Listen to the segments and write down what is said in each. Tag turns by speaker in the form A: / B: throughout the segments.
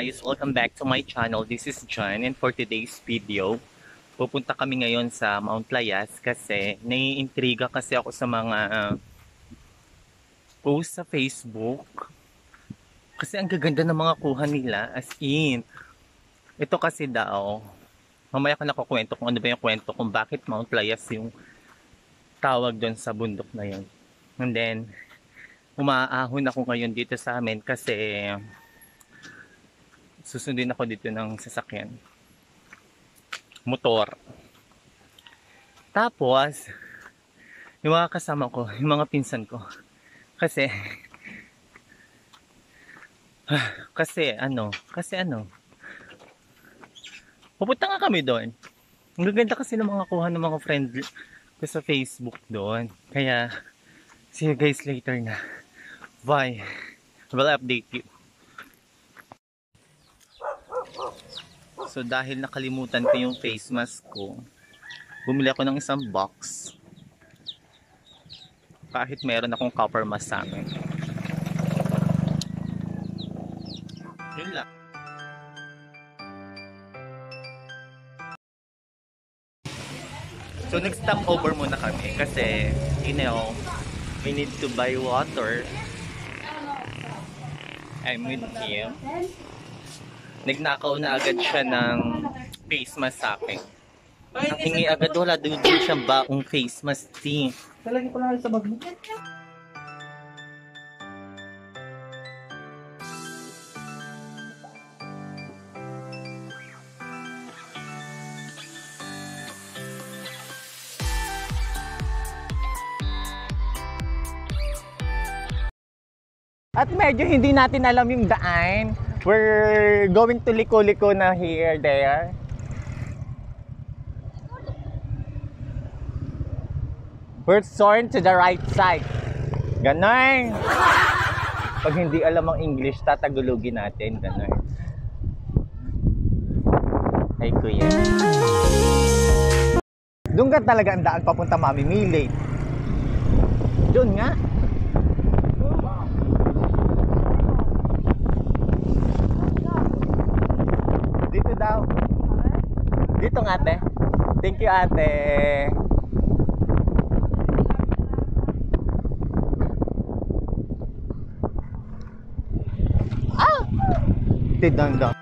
A: guys! Welcome back to my channel. This is John, and for today's video, pupunta kami ngayon sa Mount Layas kasi naiintriga kasi ako sa mga post sa Facebook. Kasi ang gaganda ng mga kuha nila, as in. Ito kasi daw, mamaya ko nakukwento kung ano ba yung kwento kung bakit Mount Layas yung tawag doon sa bundok na yun. And then, umaahon ako ngayon dito sa amin kasi susundin ako dito ng sasakyan, motor. Tapos yung mga kasama ko, yung mga pinsan ko, kasi pupunta nga kami doon. Ang gaganda kasi ng mga kuha ng mga friend ko sa Facebook doon. Kaya see you guys later na. Bye. I will update you. So dahil nakalimutan ko yung face mask ko, bumili ako ng isang box. Kahit meron akong copper mask sa amin. Yun lang. So nag-stop over muna kami kasi you know, we need to buy water. I'm with him. Nagnakaw na agad siya ng face mask sa akin. Nakingi agad, wala doon siyang baong face mask.
B: Talagay ko lang sa bag mo.
A: At medyo hindi natin alam yung daan. We're going to liko-liko na here, there. We're turn to the right side. Ganon. Pag hindi alam ang English, tatagulugin natin. Ganon. Ay, kuya. Doon ka talaga ang daan papunta Mamimili. Doon nga. Dito daw. Dito nga, ate. Thank you, ate. Ah! Tidang-dang.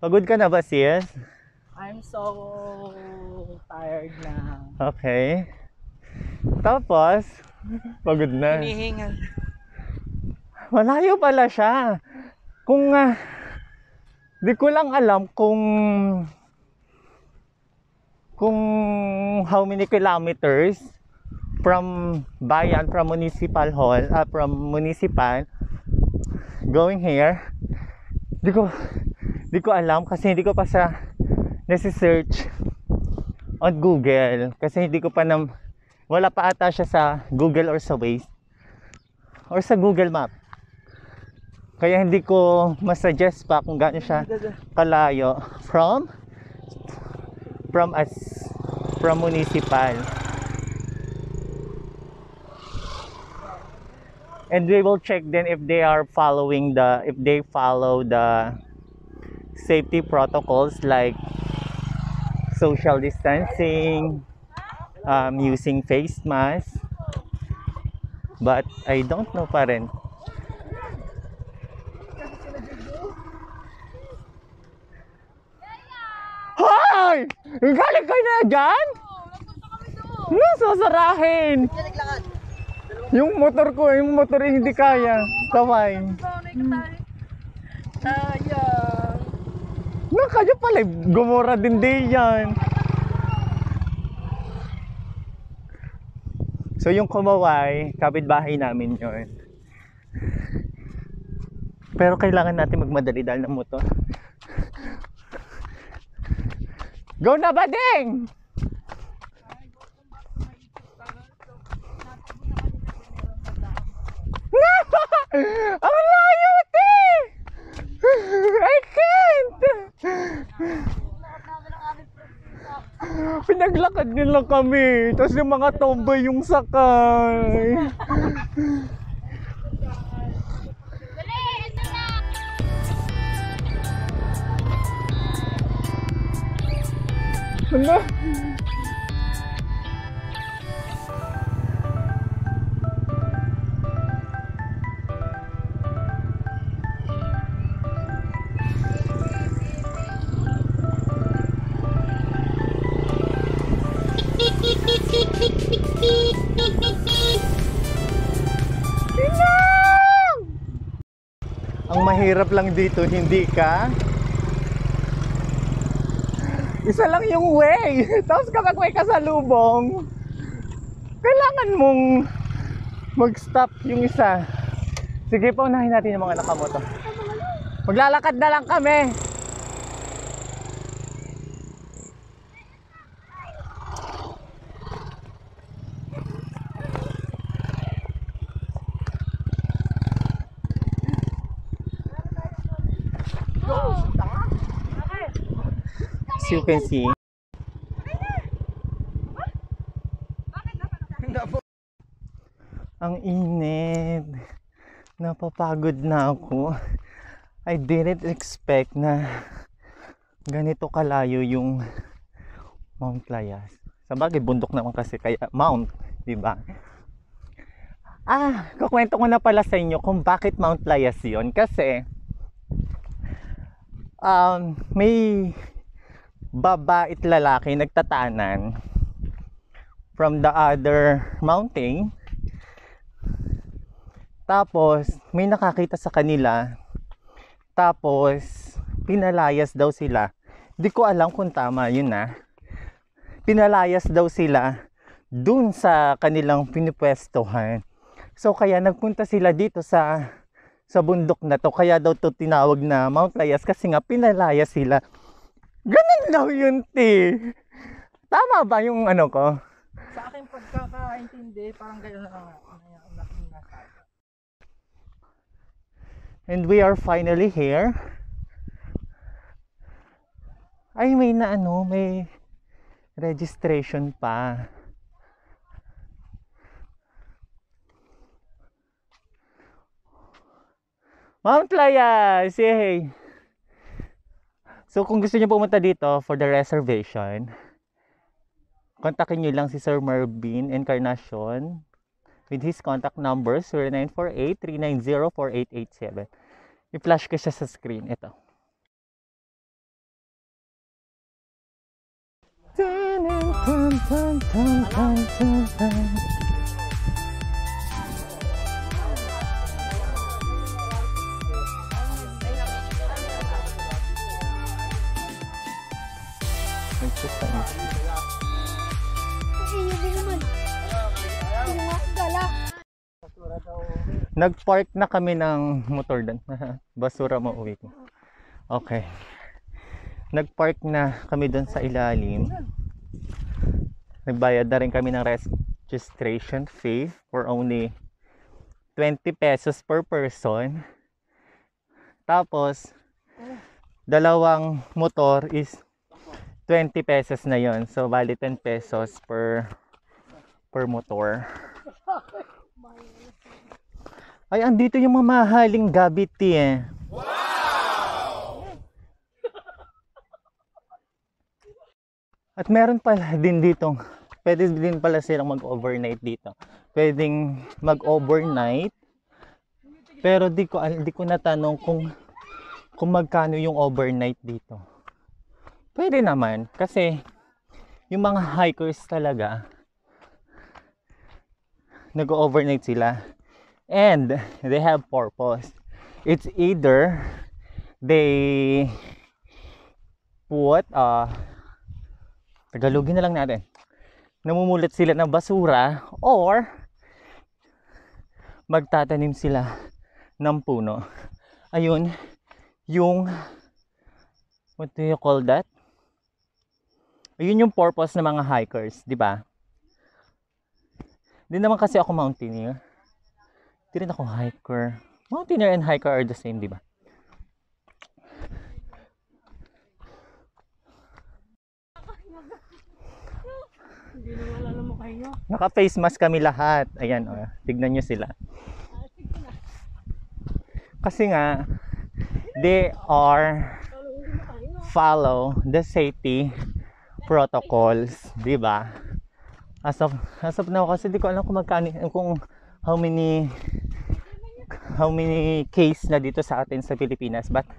A: Pagod ka na ba, sis?
B: I'm so tired na.
A: Okay. Tapos, pagod na.
B: Hinihingal.
A: Malayo pala siya. Kung, di ko lang alam kung how many kilometers from bayan, from municipal hall, from municipal, going here. Di ko alam kasi hindi ko pa sa nasi-search on Google kasi hindi ko pa wala pa ata siya sa Google or sa Waze or sa Google Map. Kaya hindi ko masuggest pa kung gaano siya kalayo from municipal. And we will check then if they follow the safety protocols like social distancing, using face mask, but I don't know pa rin. Hoy! Galing kayo na dyan? Sasarahin! Yung motor hindi kaya. Kaway.
B: Sayang.
A: Kayo pala, gumura din yan. So yung kumaway, kapitbahay namin yon. Pero kailangan natin magmadali dahil ng motor. Go na, bading! Ang layo, te! I can't! Pinaglakad nila kami. Tapos yung mga tomboy yung sakay. Ano? Ang mahirap lang dito, hindi ka? Isa lang yung way. Tapos kapag may kasalubong, kailangan mong mag-stop yung isa. Sige, paunahin natin yung mga nakamoto. Maglalakad na lang kami. As you can see, ang init. Napapagod na ako. I didn't expect na ganito kalayo yung Mount Layas. Sabagay bundok naman kasi kaya Mount, 'di ba? Kukwento ko na pala sa inyo kung bakit Mount Layas 'yon kasi may babae at lalaki nagtatanan from the other mountain. Tapos may nakakita sa kanila. Tapos pinalayas daw sila. Di ko alam kung tama yun Pinalayas daw sila dun sa kanilang pinipwestohan. So kaya nagpunta sila dito sa bundok na to. Kaya daw to tinawag na Mount Layas kasi nga pinalayas sila. Ganun daw yun, te. Tama ba yung ano ko?
B: Sa aking pagkakaintindi, parang gano'n na nasabi.
A: And we are finally here. Ay, may may registration pa. Mount Layas! Yay! So kung gusto niyo pumunta dito for the reservation, kontakin niyo lang si Sir Mervin Encarnacion with his contact number 0948-390-4887. I-flash ko siya sa screen. Ito. Nag-park na kami ng motor doon. Basura mo uwi ko. Okay. Nag-park na kami doon sa ilalim. Nagbayad na rin kami ng registration fee for only 20 pesos per person. Tapos dalawang motor is 20 pesos na yon. So bali 10 pesos per motor. Ay, andito yung mamahaling gabi tea. Wow! At meron pala din dito, pwede din pala silang mag-overnight dito. Pwedeng mag-overnight. Pero di ko natanong kung magkano yung overnight dito. Pwede naman kasi yung mga hikers talaga nag-overnight sila. And they have purpose. It's either they put Tagalogin na lang natin. namumulot sila ng basura or magtatanim sila ng puno. Ayun, yung what do you call that? Ayun yung purpose ng mga hikers, di ba? Hindi naman kasi ako mountaineer. Hindi rin ako hiker. Mountaineer and hiker are the same, di ba?
B: Hindi na wala mo kayo.
A: Naka-face mask kami lahat. Ayan, oh, tignan nyo sila. Kasi nga, they are follow the safety protocols, di ba? As of now, kasi di ko alam kung magkano, kung how many case na dito sa atin sa Pilipinas, but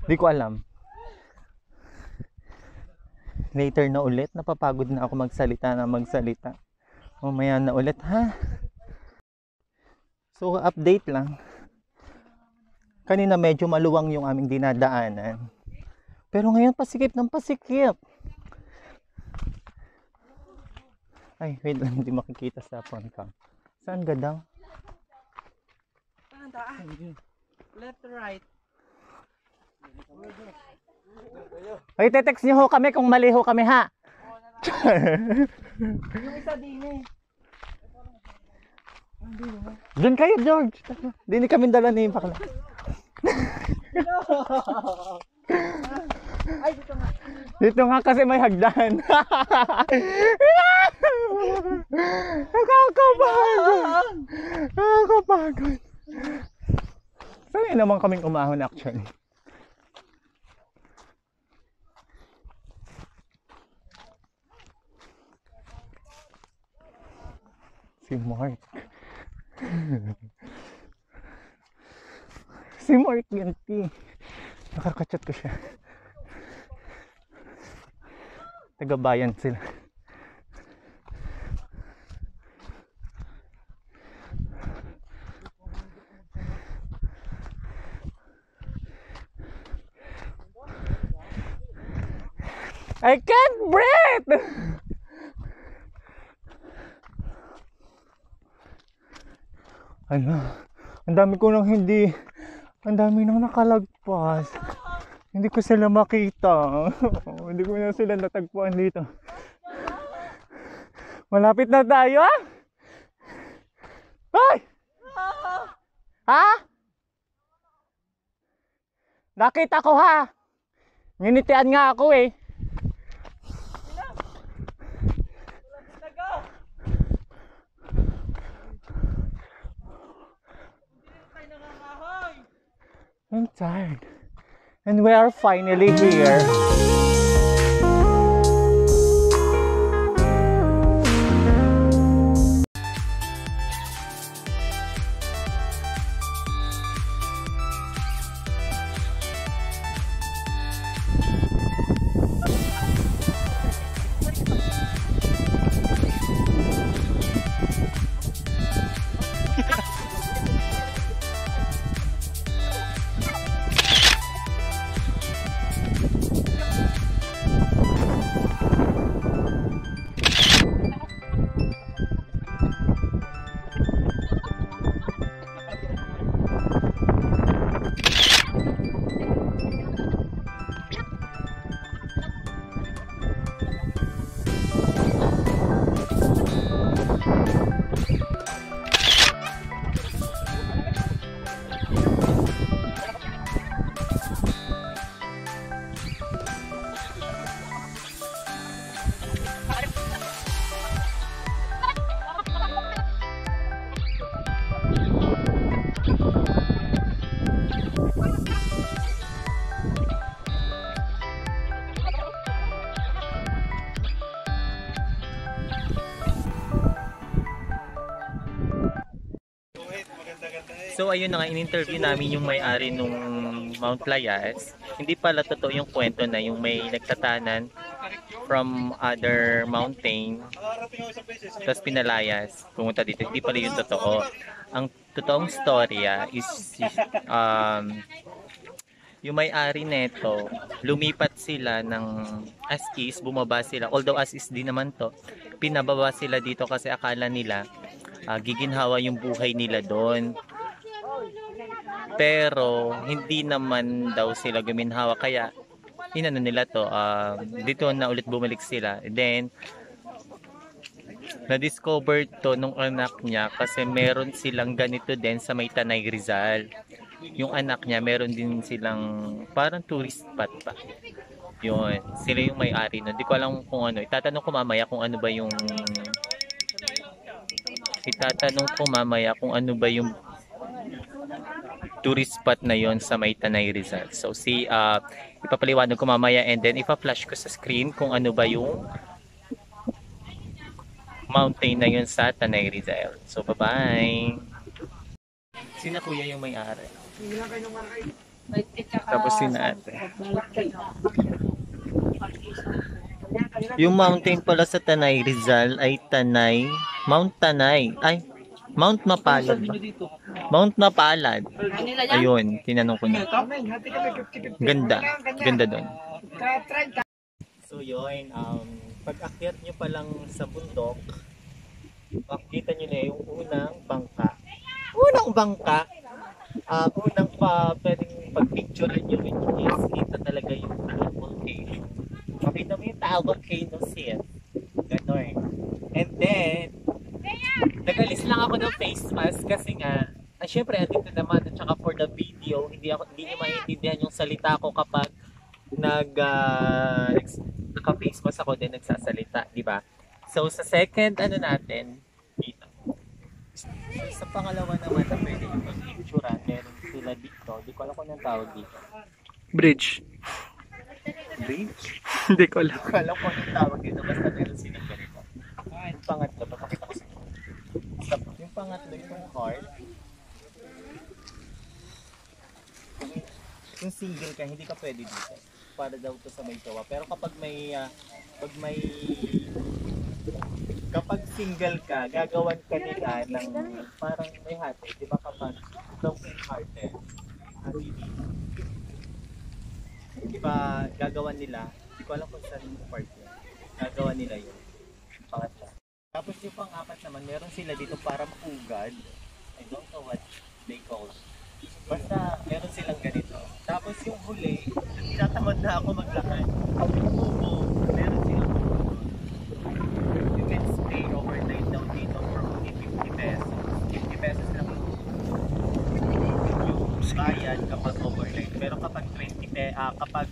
A: di ko alam. Later na ulit, napapagod na ako magsalita. Mamaya na ulit, ha? So, update lang. Kanina medyo maluwang yung aming dinadaanan. Pero ngayon, pasikip ng pasikip. Ay, wait lang, hindi makikita sa phone ko. Saan ka daw?
B: Saan daan? Left to right.
A: Ay, te-text niyo ho kami kung mali ho kami, ha?
B: Yung isa din eh.
A: Doon kayo, George. Hindi kami dala ni Pakla.
B: Ay, dito nga.
A: Dito nga kasi may hagdan. Nakakapagod. Nakakapagod. Sanay naman kaming umahon actually. Si Mark. Si Mark Ganti. Nakakachat ko siya. Taga-bayan sila. I can't breathe! Ano? Ang dami ko nang hindi... Ang dami nang nakalagpas. Hindi ko sila makita. Hindi ko na sila natagpuan dito. Malapit na tayo, ah! Ay! Ha? Nakita ko, ha? Nginitian nga ako, eh. I'm tired. And we are finally here. So ayun na nga, in-interview namin yung may-ari nung Mount Layas. Hindi pala totoo yung kwento na yung may nagtatanan from other mountain tapos pinalayas, pumunta dito. Hindi pala yung totoo. Ang totoong storya is yung may-ari neto, lumipat sila ng as is, bumaba sila. Although as is din naman to, pinababa sila dito kasi akala nila giginhawa yung buhay nila doon. Pero hindi naman daw sila guminhawa, kaya inano nila to, dito na ulit bumalik sila. Then na-discover to nung anak niya kasi meron silang ganito din sa may Tanay Rizal. Yung anak niya meron din silang parang tourist spot pa. Yun, sila yung may-ari nun. Di ko alam kung ano. Itatanong ko mamaya kung ano ba yung tourist spot na yon sa may Tanay Rizal. So ipapaliwanag ko mamaya, and then ipa-flash ko sa screen kung ano ba yung mountain na yun sa Tanay Rizal. So bye-bye. Sina kuya yung may-ari. Tapos sina ate. Yung mountain pala sa Tanay Rizal ay Mount Tanay. Ay, Mount Mapalad ba? Mount Mapalad. Ayun, tinanong ko na. Ganda. Ganda doon. So yun, pag-akyat nyo pa lang sa bundok, makikita nyo na yung unang bangka. Unang pwedeng pag-picturean nyo, which is kita talaga yung volcano. Makita mo yung Taal Volcano scene. Ganon. And then, nag-alis lang ako ng face mask kasi nga, syempre, andito naman, at saka for the video, hindi nyo maintindihan yung salita ko kapag naka-face mask ako din nagsasalita, di ba? So, sa second, natin, dito. So, sa pangalawa naman na pwede yung pag-picture, meron sila dito. Di ko alam kung anong tawag dito.
B: Bridge.
A: Bridge?
B: Hindi ko alam.
A: Di ko alam kung anong tawag dito. Basta meron silang ganito. Yung pangatlo, papakita ko sa inyo. Yung pangatlo, yung heart. Yung single ka, hindi ka pwede dito. Para daw to sa may jowa. Pero kapag kapag single ka, gagawan ka nila ng parang may hati, di ba, kapag broken hearted, di ba, gagawan nila, di ko alam kung saan yung part yun, gagawan nila yun, pangatla. Tapos yung pang-apat naman, meron sila dito parang pugad, I don't know what they call it. Basta meron silang ganito. Tapos yung huli, tinatamad na ako maglakad. Yung tubo, meron silang tubo. You can stay overnight daw dito for only 50 pesos. 50 pesos lang yung bayad kapag overnight. Pero kapag kapag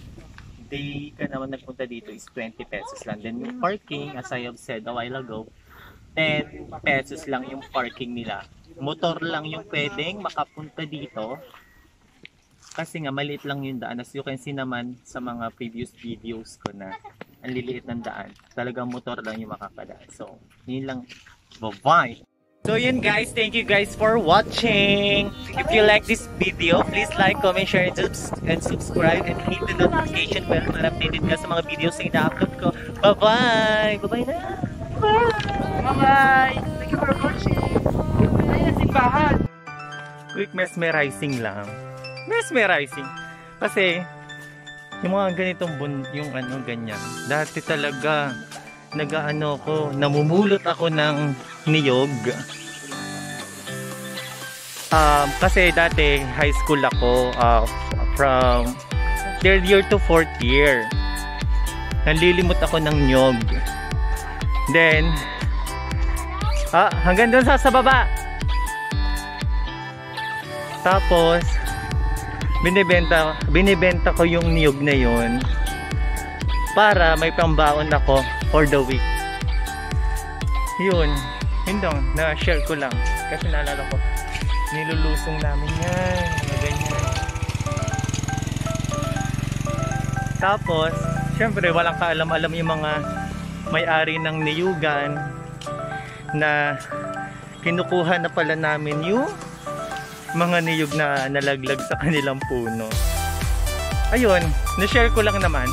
A: day ka naman nagpunta dito is 20 pesos lang. Then yung parking, as I have said a while ago, 10 pesos lang yung parking nila. Motor lang yung pwedeng makapunta dito kasi nga maliit lang yung daan. As you can see naman sa mga previous videos ko na ang liliit ng daan, talagang motor lang yung makakadaan. So yun lang. Bye-bye! So yun guys, thank you guys for watching. If you like this video, please like, comment, share, and subscribe, and hit the notification bell para updated ka sa mga videos na ina-upload ko. Bye-bye! Bye-bye na!
B: Bye-bye! Thank you for watching!
A: Quick mesmerizing lang. Mesmerizing. Kasi yung mga ganitong yung ganyan. Dati talaga namumulot ako ng niyog. Kasi dati high school ako, from 3rd year to 4th year. Nalilimot ako ng niyog. Then hanggang doon sa baba. Tapos binibenta ko yung niyog na yun para may pambaon ako for the week. Yun lang, na-share ko lang kasi naalala ko nilulusong namin yan, mga ganyan. Tapos syempre walang kaalam-alam yung mga may-ari ng niyugan na kinukuha na pala namin yung mga niyog na nalaglag sa kanilang puno. Ayun, na-share ko lang naman.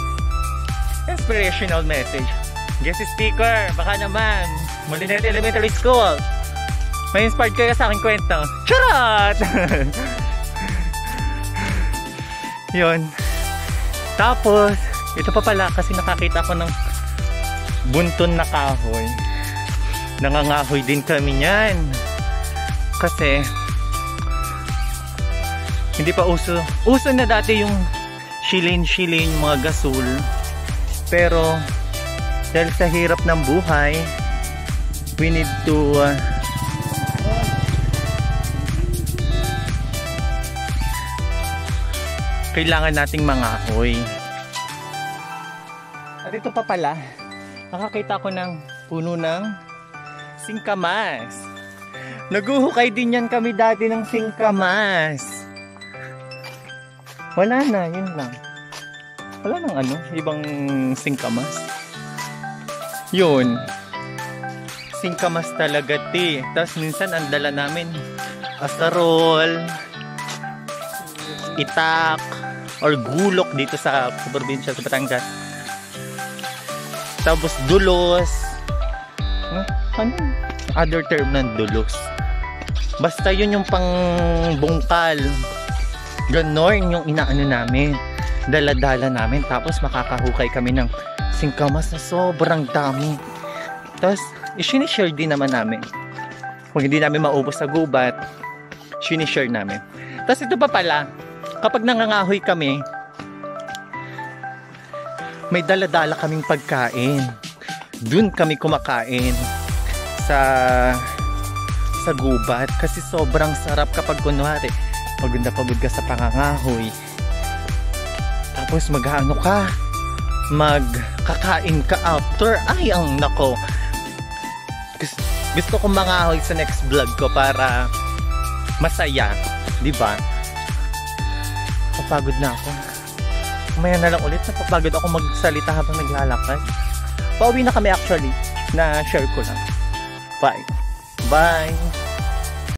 A: Inspirational message. Guest speaker, baka naman Molinete Elementary School, may inspired kayo sa aking kwento. Charot! Yun. Tapos, ito pa pala kasi nakakita ko ng bunton na kahoy. Nangangahoy din kami niyan. Kasi, hindi pa uso. Uso na dati yung shilin-shilin, mga gasol. Pero, dahil sa hirap ng buhay, we need to kailangan nating mangahoy. At ito pa pala, nakakita ko ng puno ng singkamas. Naguhukay din yan kami dati ng singkamas. Wala na, yun lang. Wala nang ano, ibang singkamas. Yun. Singkamas talaga, te. Tapos minsan ang dala namin asarol, itak, or gulok dito sa probinsya sa Batangas. Tapos dulos. Ano? Other term ng dulos. Basta yun yung pangbungkal. Ganon yung inaano namin. Dala-dala namin. Tapos makakahukay kami ng singkamas na sobrang dami. Tapos i-share din naman namin. Kung hindi namin maubos sa gubat, share namin. Tapos ito pa pala, kapag nangangahoy kami, may dala-dala kaming pagkain. Dun kami kumakain sa gubat kasi sobrang sarap kapag kunwari pagod na pagod ka sa pangangahoy. Tapos maghaano ka, magkakain ka after. Ay, ang nako. Gusto kong mangahoy sa next vlog ko para masaya, di ba? Papagod na ako. Kumaya na lang ulit. Napapagod ako magsalita habang naglalakad. Pauwi na kami actually. Na-share ko lang. Bye. Bye.